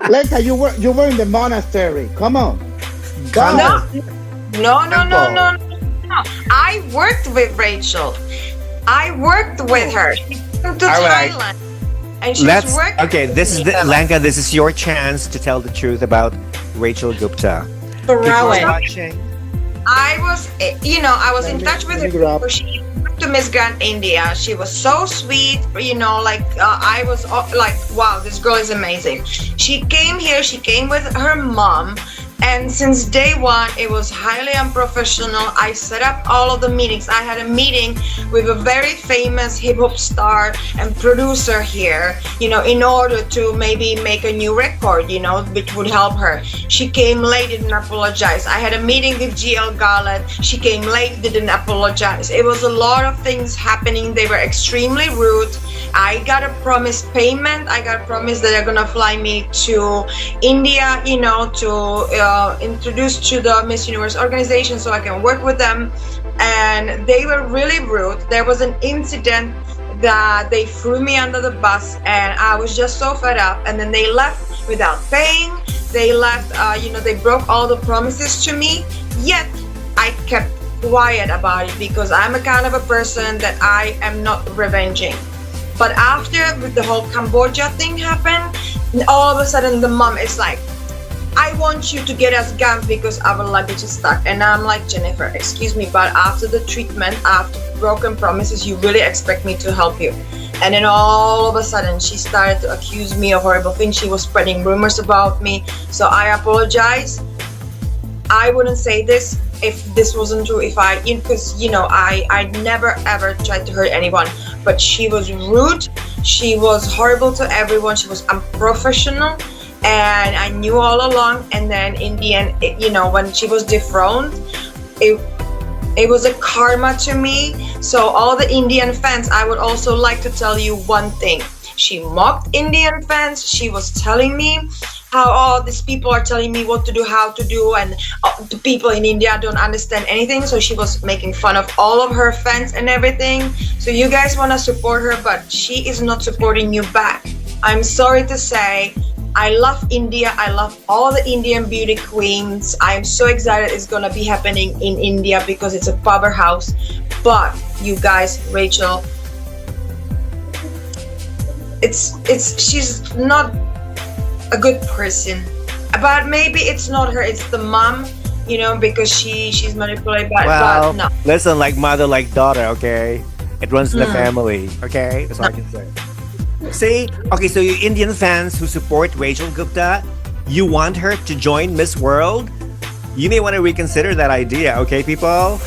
Lenka, you were in the monastery. Come on, Come guys. on, No. Temple. No. I worked with Rachel. I worked with her. She came to All right. Thailand, and she was Let's. working. Okay, this is the Lanka. This is your chance to tell the truth about Rachel Gupta. People are Rowan. watching. I was, I was in touch with Let me her grab. before she went to Miss Grand India. She was so sweet, I was like, wow, this girl is amazing. She came here, she came with her mom, and since day one, it was highly unprofessional. I set up all of the meetings. I had a meeting with a very famous hip hop star and producer here, in order to maybe make a new record, which would help her. She came late, didn't apologize. I had a meeting with GL Garland. She came late, didn't apologize. It was a lot of things happening. They were extremely rude. I got a promised payment. I got a promise that they're gonna fly me to India, to introduce to the Miss Universe organization so I can work with them. And they were really rude. There was an incident that they threw me under the bus, and I was just so fed up. And then they left without paying. They left, they broke all the promises to me. Yet I kept quiet about it because I'm a kind of a person that I am not revenging. But after the whole Cambodia thing happened, all of a sudden the mom is like, I want you to get us guns because our luggage is stuck. And I'm like, Jennifer, excuse me, but after the treatment, after broken promises, you really expect me to help you? And then all of a sudden, she started to accuse me of horrible things. She was spreading rumors about me. So I apologize. I wouldn't say this if this wasn't true. Because I never ever tried to hurt anyone. But she was rude. She was horrible to everyone. She was unprofessional. And I knew all along. And then in the end, when she was dethroned, it was a karma to me. So all the Indian fans, I would also like to tell you one thing. She mocked Indian fans. She was telling me how all these people are telling me what to do, how to do, and the people in India don't understand anything. So she was making fun of all of her fans and everything. So you guys want to support her, but she is not supporting you back. I'm sorry to say, I love India. I love all the Indian beauty queens. I'm so excited it's gonna be happening in India because it's a powerhouse. But you guys, Rachel, she's not a good person. But maybe it's not her, it's the mom, because she's manipulated by Well, but no. listen, like mother, like daughter. Okay, it runs in the family. Okay, that's all I can say. See, okay, so you Indian fans who support Rachel Gupta, you want her to join Miss World? You may want to reconsider that idea, okay, people?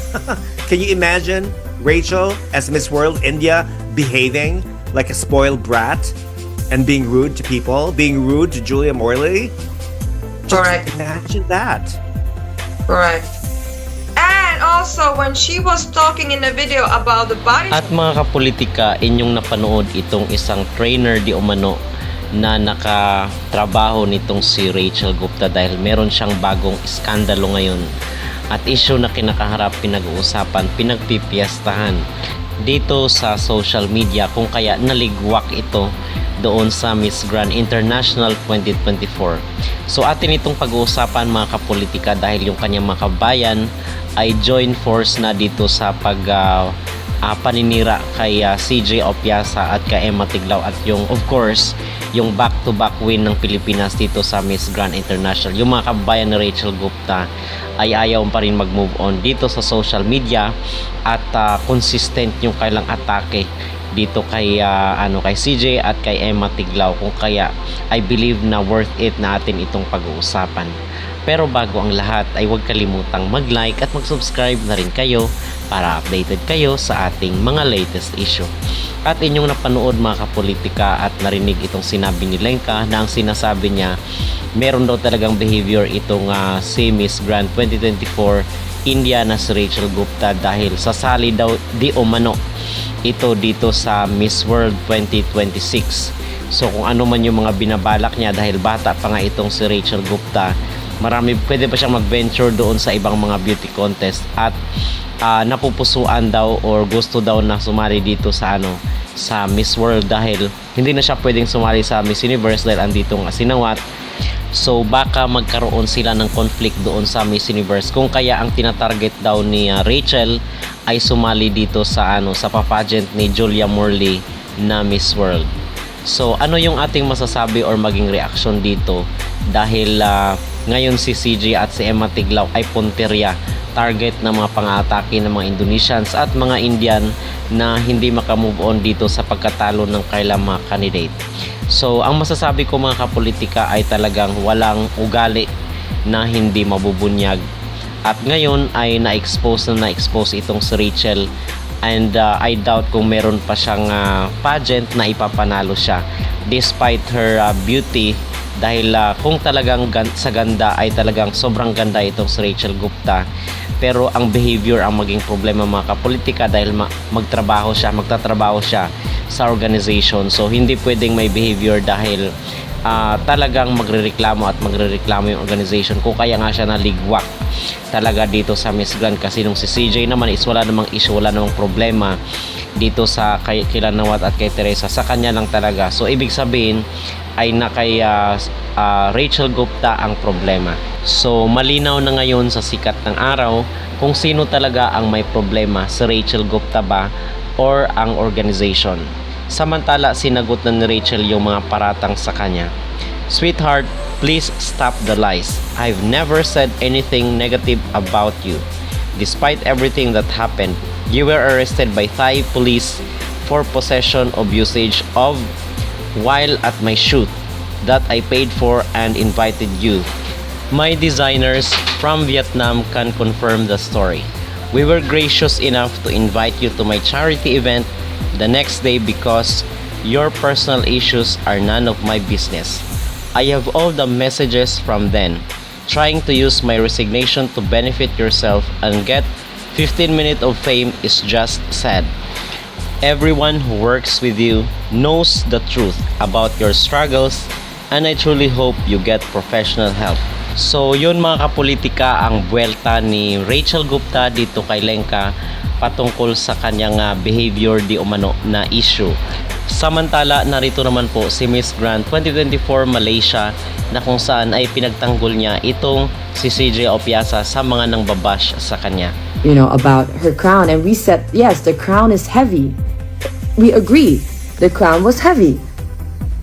Can you imagine Rachel as Miss World India behaving like a spoiled brat and being rude to people, being rude to Julia Morley? Just Correct. imagine that. Correct. And also, when she was talking in the video about the body At mga kapolitika, inyong napanood itong isang trainer di umano na nakatrabaho nitong si Rachel Gupta dahil meron siyang bagong iskandalo ngayon at issue na kinakaharap, pinag-uusapan, pinagpipiyastahan dito sa social media, kung kaya naligwak ito doon sa Miss Grand International 2024. So atin itong pag-uusapan mga kapolitika dahil yung kanyang mga kabayan ay join force na dito sa paninira kay CJ Opiasa at kay Emma Tiglao at yung of course yung back-to-back win ng Pilipinas dito sa Miss Grand International. Yung mga kabayan ni Rachel Gupta ay ayaw pa rin mag-move on dito sa social media at consistent yung kailang atake dito kay kay CJ at kay Emma Tiglao, kung kaya I believe na worth it na atin itong pag-uusapan. Pero bago ang lahat ay huwag kalimutang mag-like at mag-subscribe na rin kayo para updated kayo sa ating mga latest issue. At inyong napanood mga kapolitika at narinig itong sinabi ni Lenka na ang sinasabi niya meron daw talagang behavior itong si Miss Grand 2024 India na si Rachel Gupta dahil sasali daw di umano ito dito sa Miss World 2026. So kung ano man yung mga binabalak niya dahil bata pa nga itong si Rachel Gupta, pwede pa siyang mag-venture doon sa ibang mga beauty contest at napupusuan daw or gusto daw na sumali dito sa sa Miss World dahil hindi na siya pwedeng sumali sa Miss Universe dahil andito nga sinawat So baka magkaroon sila ng conflict doon sa Miss Universe, kung kaya ang tinatarget daw ni Rachel ay sumali dito sa sa pageant ni Julia Morley na Miss World. So ano yung ating masasabi or maging reaction dito, dahil ngayon si CJ at si Emma Tiglao ay punteriya, target ng mga pang-aatake ng mga Indonesians at mga Indian na hindi makamove on dito sa pagkatalo ng kailang mga candidate. So ang masasabi ko mga kapolitika ay talagang walang ugali na hindi mabubunyag, at ngayon ay na-expose itong si Rachel, and I doubt kung meron pa siyang pageant na ipapanalo siya despite her beauty, dahil kung talagang sa ganda ay talagang sobrang ganda itong si Rachel Gupta, pero ang behavior ang maging problema mga kapolitika, dahil magtatrabaho siya sa organization. So hindi pwedeng may behavior, dahil talagang magrereklamo yung organization, kung kaya nga siya naligwak talaga dito sa Miss Grand. Kasi nung si CJ naman is wala namang issue, wala namang problema dito sa kila Nawat at kay Teresa, sa kanya lang talaga. So ibig sabihin ay na kay Rachel Gupta ang problema. So malinaw na ngayon sa sikat ng araw kung sino talaga ang may problema, si Rachel Gupta ba or ang organization. Samantala sinagot na ni Rachel yung mga paratang sa kanya. Sweetheart, please stop the lies. I've never said anything negative about you. Despite everything that happened, you were arrested by Thai police for possession of usage of while at my shoot that I paid for and invited you. My designers from Vietnam can confirm the story. We were gracious enough to invite you to my charity event the next day because your personal issues are none of my business. I have all the messages from then. Trying to use my resignation to benefit yourself and get 15 minutes of fame is just sad. Everyone who works with you knows the truth about your struggles, and I truly hope you get professional help. So yun mga kapolitika, ang buwelta ni Rachel Gupta dito kay Lenka patungkol sa kanyang behavior di umano na issue. Samantala narito naman po si Miss Grand 2024 Malaysia, na kung saan ay pinagtanggol niya itong si CJ Opiasa sa mga nangbabash sa kanya. You know, about her crown, and we said yes, the crown is heavy. We agree, the crown was heavy,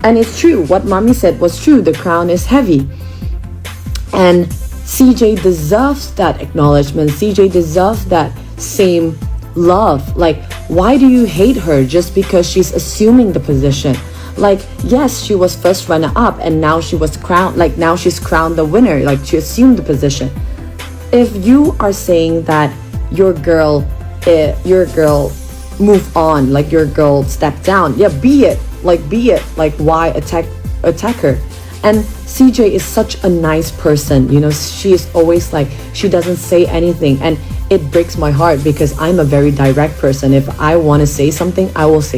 and it's true, what mommy said was true, the crown is heavy. And CJ deserves that acknowledgement. CJ deserves that same love. Like, why do you hate her just because she's assuming the position? Like, yes, she was first runner up and now she was crowned, like now she's crowned the winner, like she assumed the position. If you are saying that your girl move on, like your girl step down, yeah, be it, like why attack her? And CJ is such a nice person, you know, she is always like, she doesn't say anything, and it breaks my heart because I'm a very direct person. If I want to say something, I will say